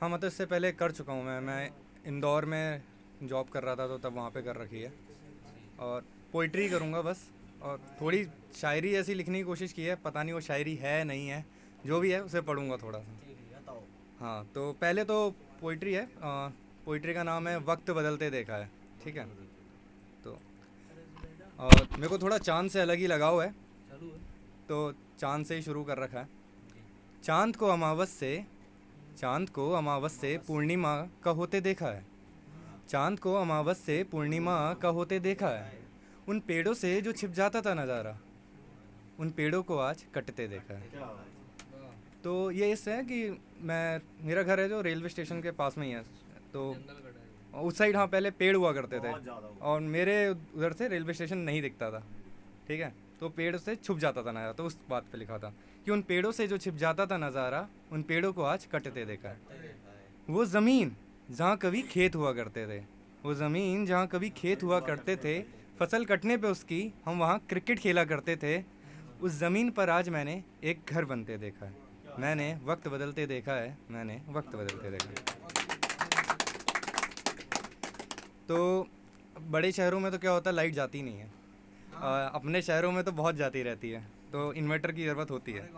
हाँ मतलब इससे पहले कर चुका हूँ मैं इंदौर में जॉब कर रहा था तो तब वहाँ पे कर रखी है। और पोइट्री करूँगा बस। और थोड़ी शायरी ऐसी लिखने की कोशिश की है, पता नहीं वो शायरी है नहीं है, जो भी है उसे पढ़ूंगा थोड़ा सा। हाँ तो पहले तो पोइट्री है। पोइट्री का नाम है वक्त बदलते देखा है। ठीक है। तो मेरे को थोड़ा चांद से अलग ही लगाव है, तो चांद से ही शुरू कर रखा है। चांद को अमावस से चांद को अमावस से पूर्णिमा का होते देखा है। चांद को अमावस से पूर्णिमा का होते देखा है। उन पेड़ों से जो छिप जाता था नज़ारा, उन पेड़ों को आज कटते देखा है। तो ये इससे है कि मैं मेरा घर है जो रेलवे स्टेशन के पास में ही है। तो उस साइड हाँ पहले पेड़ हुआ करते थे, और मेरे उधर से रेलवे स्टेशन नहीं दिखता था। ठीक है। तो पेड़ से छुप जाता था नज़ारा, तो उस बात पे लिखा था कि उन पेड़ों से जो छिप जाता था नज़ारा, उन पेड़ों को आज कटते देखा है। वो ज़मीन जहाँ कभी खेत हुआ करते थे, वो ज़मीन जहाँ कभी खेत हुआ करते थे, फसल कटने पे उसकी हम वहाँ क्रिकेट खेला करते थे। उस ज़मीन पर आज मैंने एक घर बनते देखा है। मैंने वक्त बदलते देखा है, मैंने वक्त बदलते देखा है। तो बड़े शहरों में तो क्या होता है, लाइट जाती नहीं है। अपने शहरों में तो बहुत जाती रहती है, तो इन्वर्टर की ज़रूरत होती है।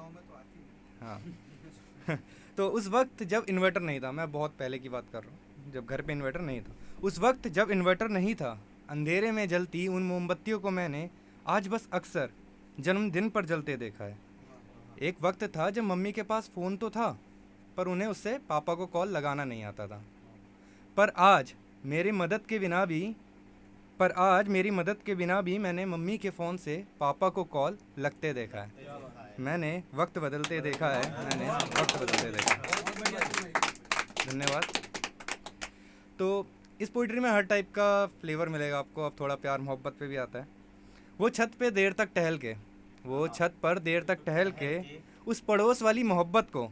हाँ। तो उस वक्त जब इन्वर्टर नहीं था, मैं बहुत पहले की बात कर रहा हूँ, जब घर पे इन्वर्टर नहीं था, उस वक्त जब इन्वर्टर नहीं था, अंधेरे में जलती उन मोमबत्तियों को मैंने आज बस अक्सर जन्मदिन पर जलते देखा है। एक वक्त था जब मम्मी के पास फ़ोन तो था, पर उन्हें उससे पापा को कॉल लगाना नहीं आता था। पर आज मेरी मदद के बिना भी पर आज मेरी मदद के बिना भी मैंने मम्मी के फ़ोन से पापा को कॉल लगते देखा है। मैंने वक्त बदलते देखा है, मैंने वक्त बदलते देखा है। धन्यवाद। तो इस पोइट्री में हर टाइप का फ्लेवर मिलेगा आपको। अब थोड़ा प्यार मोहब्बत पे भी आता है। वो छत पे देर तक टहल के वो छत पर देर तक टहल के उस पड़ोस वाली मोहब्बत को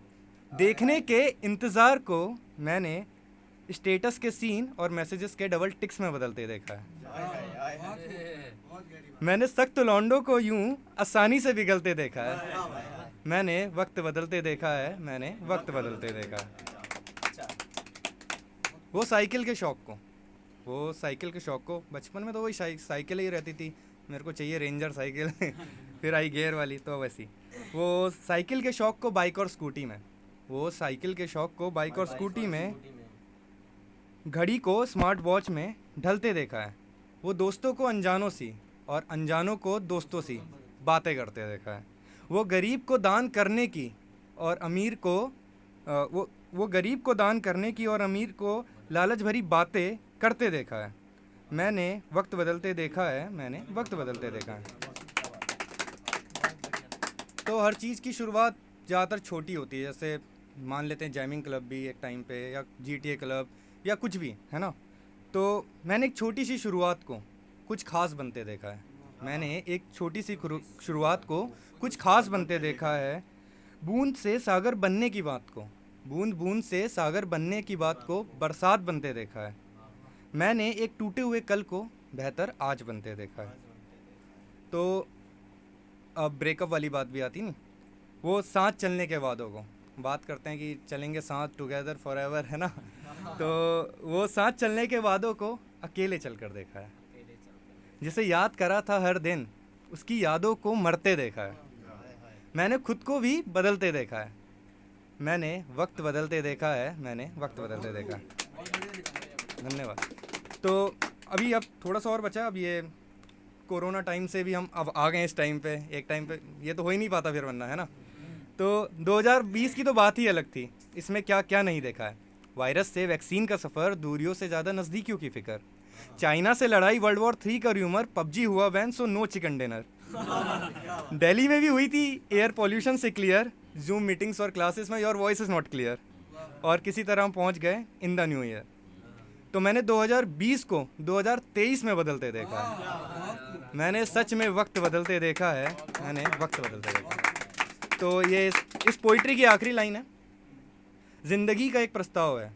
देखने के इंतज़ार को मैंने स्टेटस के सीन और मैसेजेस के डबल टिक्स में बदलते देखा है। मैंने सख्त लौंडों को यूं आसानी से पिघलते देखा है। मैंने वक्त बदलते देखा है, मैंने वक्त बदलते देखा है। वो साइकिल के शौक़ को वो साइकिल के शौक़ को बचपन में तो वही साइकिल ही रहती थी, मेरे को चाहिए रेंजर साइकिल। फिर आई गियर वाली, तो वैसी वो साइकिल के शौक़ को बाइक और स्कूटी में वो साइकिल के शौक़ को बाइक और स्कूटी में घड़ी को स्मार्ट वॉच में ढलते देखा है। वो दोस्तों को अनजानों सी और अनजानों को दोस्तों सी बातें करते देखा है। वो गरीब को दान करने की और अमीर को वो गरीब को दान करने की और अमीर को लालच भरी बातें करते देखा है। मैंने वक्त बदलते देखा है, मैंने वक्त बदलते देखा है। तो हर चीज़ की शुरुआत ज़्यादातर छोटी होती है। जैसे मान लेते हैं जैमिंग क्लब भी एक टाइम पे, या GTA क्लब, या कुछ भी है ना। तो मैंने एक छोटी सी शुरुआत को कुछ खास बनते देखा है। मैंने एक छोटी सी शुरुआत को कुछ खास बनते देखा है। बूंद से सागर बनने की बात को बूंद बूंद से सागर बनने की बात को बरसात बनते देखा है। मैंने एक टूटे हुए कल को बेहतर आज बनते देखा है। तो अब ब्रेकअप वाली बात भी आती नहीं। वो साथ चलने के वादों को बात करते हैं कि चलेंगे साथ टुगेदर फॉर एवर, है ना। तो वो साथ चलने के वादों को अकेले चल कर देखा है। जिसे याद करा था हर दिन, उसकी यादों को मरते देखा है। मैंने खुद को भी बदलते देखा है। मैंने वक्त बदलते देखा है, मैंने वक्त बदलते देखा है। धन्यवाद। तो अभी अब थोड़ा सा और बचा। अब ये कोरोना टाइम से भी हम अब आ गए इस टाइम पे। एक टाइम पे ये तो हो ही नहीं पाता फिर, वरना है ना। तो 2020 की तो बात ही अलग थी। इसमें क्या क्या नहीं देखा है। वायरस से वैक्सीन का सफ़र, दूरियों से ज़्यादा नज़दीकियों की फ़िक्र, चाइना से लड़ाई, वर्ल्ड वॉर 3 का र्यूमर, पबजी हुआ ban so no chicken dinner. Delhi में भी हुई थी एयर पॉल्यूशन से क्लियर, जूम मीटिंग्स और क्लासेस में your voice is not clear, और किसी तरह हम पहुंच गए इन द न्यू ईयर। तो मैंने 2020 को 2023 में बदलते देखा है। मैंने सच में वक्त बदलते देखा है, मैंने वक्त बदलते देखा है। तो ये इस पोइट्री की आखिरी लाइन है। ज़िंदगी का एक प्रस्ताव है,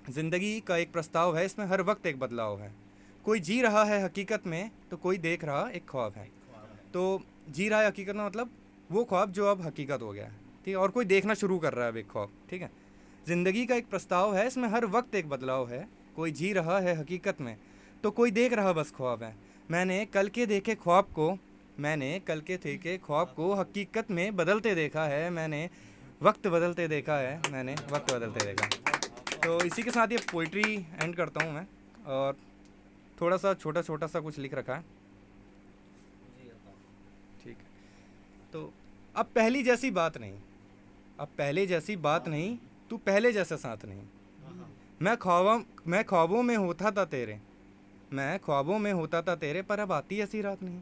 ज़िंदगी का एक प्रस्ताव है, इसमें हर वक्त एक बदलाव है। कोई जी रहा है हकीकत में, तो कोई देख रहा एक ख्वाब है। तो जी रहा है हकीकत में मतलब वो ख्वाब जो अब हकीकत हो गया है, ठीक है, और कोई देखना शुरू कर रहा है अब एक ख्वाब, ठीक है। ज़िंदगी का एक प्रस्ताव है, इसमें हर वक्त एक बदलाव है। कोई जी रहा है हकीकत में, तो कोई देख रहा बस ख्वाब है। मैंने कल के देखे ख्वाब को हकीकत में बदलते देखा है। मैंने वक्त बदलते देखा है, मैंने वक्त बदलते देखा। तो इसी के साथ ये पोइट्री एंड करता हूँ मैं, और थोड़ा सा छोटा सा कुछ लिख रखा है। ठीक है। तो अब पहली जैसी बात नहीं, अब पहले जैसी बात नहीं, तू पहले जैसा साथ नहीं। मैं ख्वाबों में होता था तेरे, मैं ख्वाबों में होता था तेरे, पर अब आती ऐसी रात नहीं।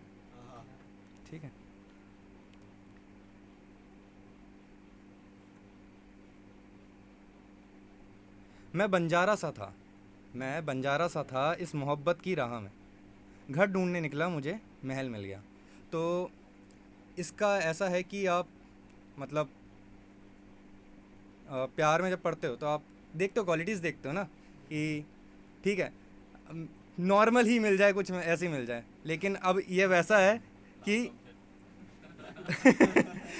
ठीक है। मैं बंजारा सा था इस मोहब्बत की राह में। घर ढूंढने निकला, मुझे महल मिल गया। तो इसका ऐसा है कि आप मतलब प्यार में जब पढ़ते हो तो आप देखते हो, क्वालिटीज़ देखते हो ना, कि ठीक है नॉर्मल ही मिल जाए, कुछ ऐसे ही मिल जाए। लेकिन अब ये वैसा है कि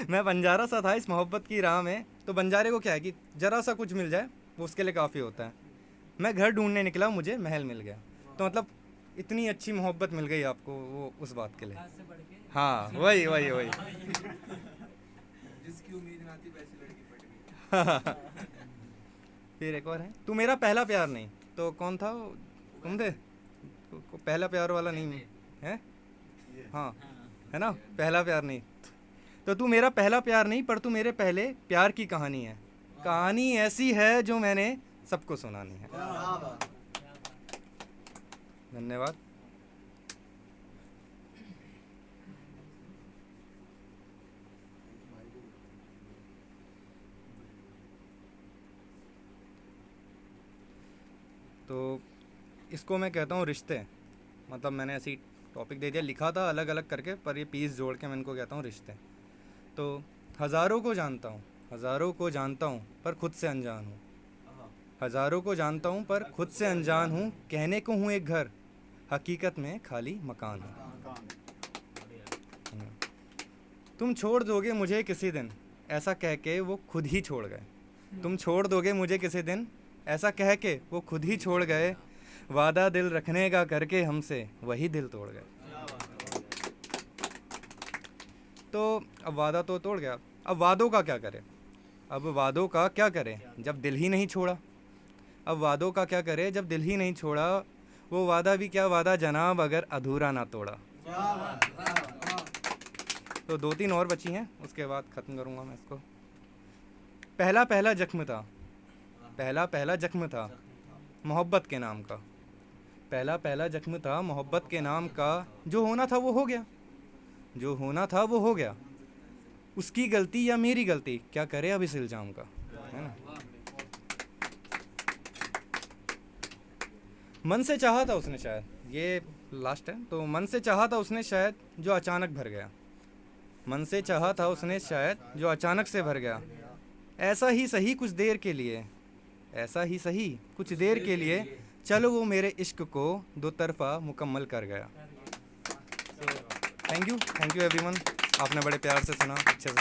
मैं बंजारा सा था इस मोहब्बत की राह में। तो बंजारे को क्या है कि ज़रा सा कुछ मिल जाए वो उसके लिए काफ़ी होता है। मैं घर ढूंढने निकला, मुझे महल मिल गया। तो मतलब इतनी अच्छी मोहब्बत मिल गई आपको, वो उस बात के लिए। हाँ, वही वही वही। जिसकी उम्मीद ना थी वैसी लड़की पट गई। फिर एक और है, तू मेरा पहला प्यार नहीं। तो कौन था वो? तुम थे? पहला प्यार वाला नहीं है? हाँ, है ना, पहला प्यार नहीं। तो तू मेरा पहला प्यार नहीं, पर तू मेरे पहले प्यार की कहानी है। कहानी ऐसी है जो मैंने सबको सुनानी है। धन्यवाद। तो इसको मैं कहता हूँ रिश्ते। मतलब मैंने ऐसी टॉपिक दे दिया, लिखा था अलग अलग करके, पर ये पीस जोड़ के मैं इनको कहता हूँ रिश्ते। तो हज़ारों को जानता हूँ पर खुद से अनजान हूँ। हज़ारों को जानता हूँ पर खुद से अनजान हूँ। कहने को हूँ एक घर, हकीकत में खाली मकान हूँ। तुम छोड़ दोगे मुझे किसी दिन, ऐसा कह के वो खुद ही छोड़ गए। तुम छोड़ दोगे मुझे किसी दिन, ऐसा कह के वो खुद ही छोड़ गए। वादा दिल रखने का करके हमसे, वही दिल तोड़ गए। तो अब वादा तो तोड़ गया, अब वादों का क्या करे? अब वादों का क्या करे जब दिल ही नहीं छोड़ा? अब वादों का क्या करे जब दिल ही नहीं छोड़ा? वो वादा भी क्या वादा जनाब, अगर अधूरा ना तोड़ा। तो 2-3 और बची हैं, उसके बाद ख़त्म करूँगा मैं इसको। पहला पहला जख्म था मोहब्बत के नाम का। पहला पहला जख्म था मोहब्बत के नाम का। जो होना था वो हो गया, जो होना था वो हो गया। उसकी गलती या मेरी गलती, क्या करे अब इस इल्ज़ाम का, है ना। मन से चाहा था उसने शायद, ये लास्ट है। तो मन से चाहा था उसने शायद, जो अचानक भर गया। मन से चाहा था उसने शायद, जो अचानक से भर गया। ऐसा ही सही कुछ देर के लिए, ऐसा ही सही कुछ देर के लिए, चलो वो मेरे इश्क को दो तरफ़ा मुकम्मल कर गया। थैंक यू एवरीवन, आपने बड़े प्यार से सुना, अच्छे से।